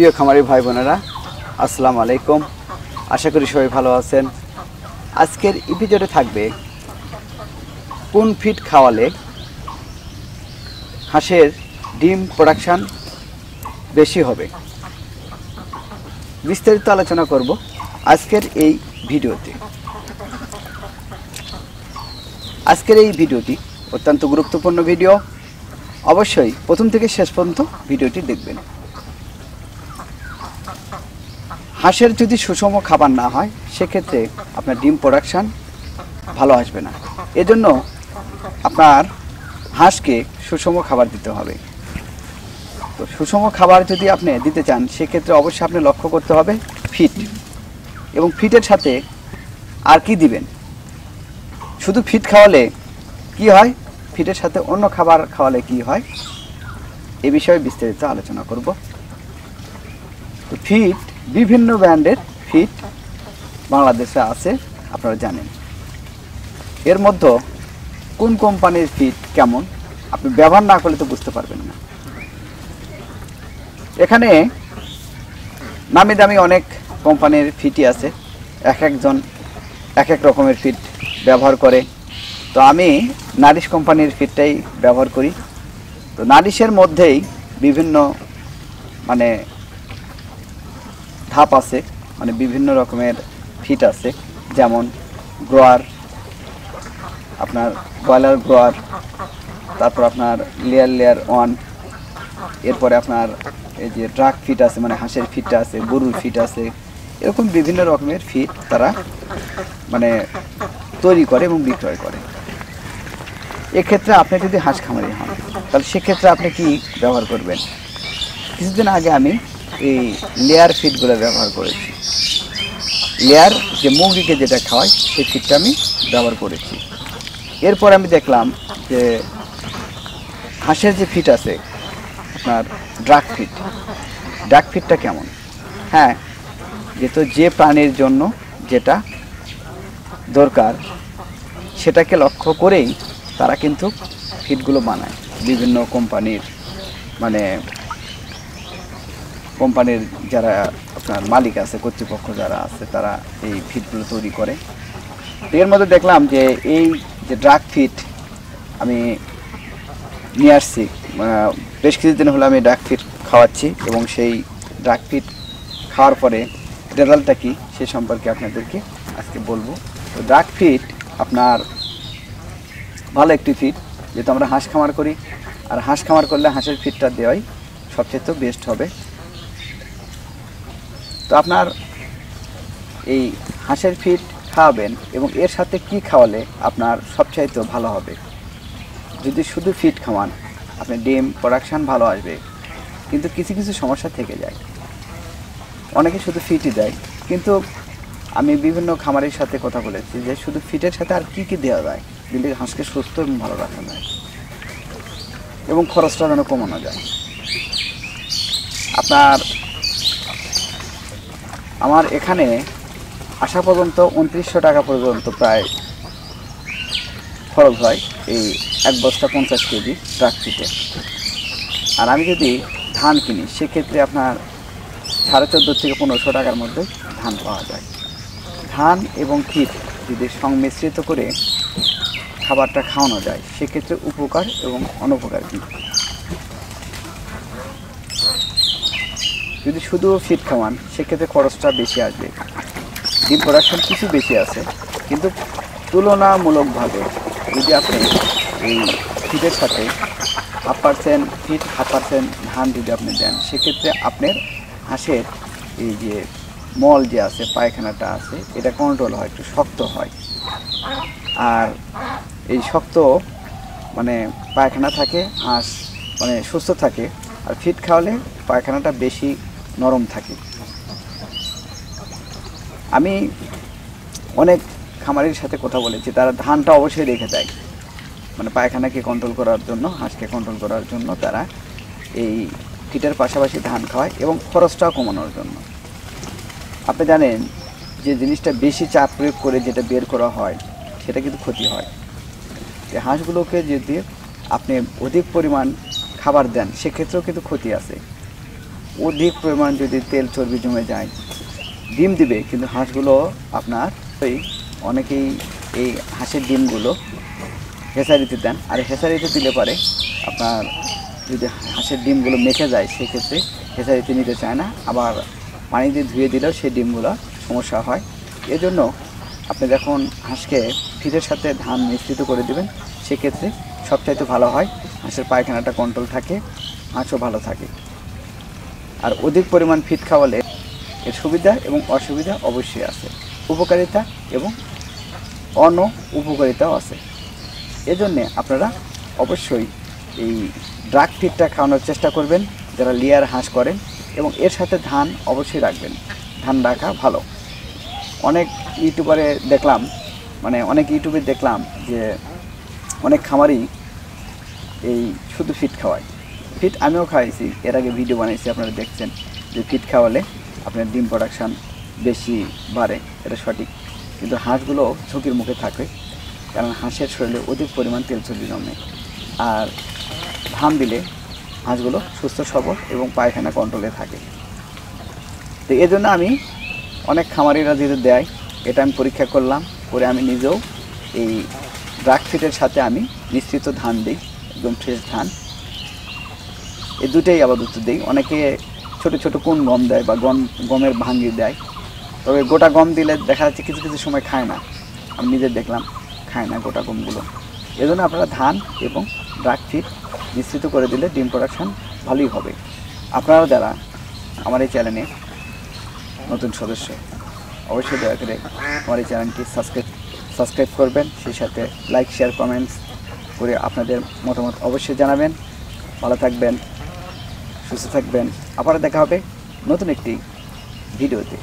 প্রিয় খামারি ভাই বোনেরা, আসসালামু আলাইকুম। আশা করি সবাই ভালো আছেন। আজকের এপিসোডে থাকবে কোন ফিড খাওয়ালে হাঁসের ডিম প্রোডাকশান বেশি হবে, বিস্তারিত আলোচনা করব আজকের এই ভিডিওতে। আজকের এই ভিডিওটি অত্যন্ত গুরুত্বপূর্ণ ভিডিও, অবশ্যই প্রথম থেকে শেষ পর্যন্ত ভিডিওটি দেখবেন। হাঁসের যদি সুষম খাবার না হয় সেক্ষেত্রে আপনার ডিম প্রোডাকশান ভালো আসবে না। এজন্য আপনার হাঁসকে সুষম খাবার দিতে হবে। তো সুষম খাবার যদি আপনি দিতে চান সেক্ষেত্রে অবশ্যই আপনি লক্ষ্য করতে হবে ফিড, এবং ফিডের সাথে আর কি দিবেন। শুধু ফিড খাওয়ালে কি হয়, ফিডের সাথে অন্য খাবার খাওয়ালে কি হয়, এ বিষয়ে বিস্তারিত আলোচনা করব। তো ফিড, বিভিন্ন ব্র্যান্ডের ফিড বাংলাদেশে আছে, আপনারা জানেন। এর মধ্যে কোন কোম্পানির ফিড কেমন আপনি ব্যবহার না করলে তো বুঝতে পারবেন না। এখানে নামি দামি অনেক কোম্পানির ফিডই আছে, একজন এক এক রকমের ফিড ব্যবহার করে। তো আমি নারিশ কোম্পানির ফিডটাই ব্যবহার করি। তো নারিশের মধ্যেই বিভিন্ন ধাপ আছে, বিভিন্ন রকমের ফিড আছে, যেমন গ্রোয়ার, আপনার ব্রয়লার গ্রোয়ার, তারপর আপনার লেয়ার 1, এরপরে আপনার এই যে ড্রাগ ফিড আছে, হাঁসের ফিডটা আছে, গরুর ফিড আছে। এরকম বিভিন্ন রকমের ফিড তারা তৈরি করে এবং বিক্রয় করে। এক্ষেত্রে আপনি যদি হাঁস খামারি হন তাহলে সেক্ষেত্রে আপনি কি ব্যবহার করবেন। কিছুদিন আগে আমি এই লেয়ার ফিডগুলো ব্যবহার করেছি। লেয়ার যে মুরগিকে যেটা খাওয়ায় সেই ফিডটা আমি ব্যবহার করেছি। এরপর আমি দেখলাম যে হাঁসের যে ফিড আছে আপনার ড্রাগ ফিডটা কেমন। হ্যাঁ, যেহেতু যে প্রাণীর জন্য যেটা দরকার সেটাকে লক্ষ্য করেই তারা কিন্তু ফিডগুলো বানায়। বিভিন্ন কোম্পানির যারা আপনার মালিক আছে, কর্তৃপক্ষ যারা আছে, তারা এই ফিডগুলো তৈরি করে। এর মধ্যে দেখলাম যে এই যে ড্রাগ ফিড আমি নিয়ে আসছি, বেশ কিছুদিন হলো আমি ড্রাগ ফিড খাওয়াচ্ছি, এবং সেই ড্রাগ ফিড খাওয়ার পরে রেজাল্টটা কী সে সম্পর্কে আপনাদেরকে আজকে বলবো। তো ড্রাগ ফিড আপনার ভালো একটি ফিড, যেহেতু আমরা হাঁস খামার করি, আর হাঁস খামার করলে হাঁসের ফিডটা দেওয়াই সবচেয়ে বেস্ট হবে। তো আপনার এই হাঁসের ফিড খাওয়াবেন এবং এর সাথে কি খাওয়ালে আপনার সবচাইতে ভালো হবে। যদি শুধু ফিড খাওয়ান আপনি ডিম প্রোডাকশান ভালো আসবে, কিন্তু কিছু কিছু সমস্যা থেকে যায়। অনেকে শুধু ফিডই দেয়, কিন্তু আমি বিভিন্ন খামারের সাথে কথা বলেছি যে শুধু ফিডের সাথে আর কি দেওয়া যায় দিলে হাঁসকে সুস্থ এবং ভালো রাখা যায় এবং খরচটা যেন কমানো যায়। আমার এখানে আসা পর্যন্ত 2900 টাকা পর্যন্ত প্রায় খরচ হয় এই এক বস্তা 50 কেজি ড্রাগ ফিডে। আর আমি যদি ধান কিনি সেক্ষেত্রে আপনার 1450 থেকে 1500 টাকার মধ্যে ধান পাওয়া যায়। ধান এবং ফিড যদি সংমিশ্রিত করে খাবারটা খাওয়ানো যায় সেক্ষেত্রে উপকার এবং অনুপকার কী। যদি শুধু ফিড খাওয়ান সেক্ষেত্রে খরচটা বেশি আসবে, ডিম প্রোডাকশন কিছু বেশি আছে, কিন্তু তুলনামূলকভাবে যদি আপনি এই ফিডের সাথে 1/2% ফিড 1/2% ধান যদি আপনি দেন সেক্ষেত্রে আপনার হাঁসের এই যে মল যে আছে, পায়খানাটা আছে, এটা কন্ট্রোল হয়, একটু শক্ত হয়। আর এই শক্ত পায়খানা থাকে, হাঁস সুস্থ থাকে। আর ফিড খাওয়ালে পায়খানাটা বেশি নরম থাকে। আমি অনেক খামারির সাথে কথা বলেছি, তারা ধানটা অবশ্যই রেখে দেয়, পায়খানাকে কন্ট্রোল করার জন্য, হাঁসকে কন্ট্রোল করার জন্য তারা এই ফিডের পাশাপাশি ধান খাওয়ায় এবং খরচটাও কমানোর জন্য। আপনি জানেন যে জিনিসটা বেশি চাপ প্রয়োগ করে যেটা বের করা হয় সেটা কিন্তু ক্ষতি হয়। এই হাঁসগুলোকে যদি আপনি অধিক পরিমাণ খাবার দেন সেক্ষেত্রেও কিন্তু ক্ষতি আছে। অধিক পরিমাণ যদি তেল চর্বি জমে যায়, ডিম দিবে কিন্তু হাঁসগুলো আপনার ওই অনেকেই এই হাঁসের ডিমগুলো হেঁচারিতে দেন, আর হেঁচারিতে দিলে পারে আপনার যদি হাঁসের ডিমগুলো মেখে যায় সেক্ষেত্রে হেঁচারিতে নিতে চায় না, আবার পানি দিয়ে ধুয়ে দিলেও সেই ডিমগুলো সমস্যা হয়। এজন্য আপনি যখন হাঁসকে ফিডের সাথে ধান মিশ্রিত করে দেবেন সেক্ষেত্রে সবচাইতে ভালো হয়, হাঁসের পায়খানাটা কন্ট্রোল থাকে, হাঁসও ভালো থাকে। আর অধিক পরিমাণ ফিড খাওয়ালে এর সুবিধা এবং অসুবিধা অবশ্যই আছে, উপকারিতা এবং উপকারিতাও আছে। এজন্যে আপনারা অবশ্যই এই ড্রাগ ফিডটা খাওয়ানোর চেষ্টা করবেন যারা লেয়ার হাঁস করেন, এবং এর সাথে ধান অবশ্যই রাখবেন, ধান রাখা ভালো। অনেক ইউটিউবে দেখলাম যে অনেক খামারই এই শুধু ফিড খাওয়ায়। ফিড আমিও খাওয়াইছি, এর আগে ভিডিও বানিয়েছি, আপনারা দেখছেন যে ফিড খাওয়ালে আপনার ডিম প্রোডাকশান বেশি বাড়ে, এটা সঠিক। কিন্তু হাঁসগুলো ঝুঁকির মুখে থাকে, কারণ হাঁসের শরীরে অধিক পরিমাণ তেল চর্বি জমে। আর ধান দিলে হাঁসগুলো সুস্থ সবল এবং পায়খানা কন্ট্রোলে থাকে। তো এই জন্য আমি অনেক খামারিরা যেটা দেয় এটা আমি পরীক্ষা করলাম, করে আমি নিজেও এই ড্রাগ ফিডের সাথে আমি মিশ্রিত ধান দিই, একদম ফ্রেশ ধান, এই দুটোই আপাতত দিই। অনেকে ছোট ছোট কোন গম দেয় বা গমের ভাঙ্গি দেয়, তবে গোটা গম দিলে দেখা যাচ্ছে কিছু কিছু সময় খায় না, আমি নিজে দেখলাম খায় না গোটা গমগুলো। এজন্য আপনারা ধান এবং ড্রাগ ফিড মিশ্রিত করে দিলে ডিম প্রোডাকশান ভালোই হবে। আপনারা যারা আমার এই চ্যানেলে নতুন সদস্য অবশ্যই দয়া করে আমার এই চ্যানেলটি সাবস্ক্রাইব করবেন, সেই সাথে লাইক, শেয়ার, কমেন্টস করে আপনাদের মতামত অবশ্যই জানাবেন। ভালো থাকবেন, সুস্থ থাকবেন, আবার দেখা হবে নতুন একটি ভিডিওতে।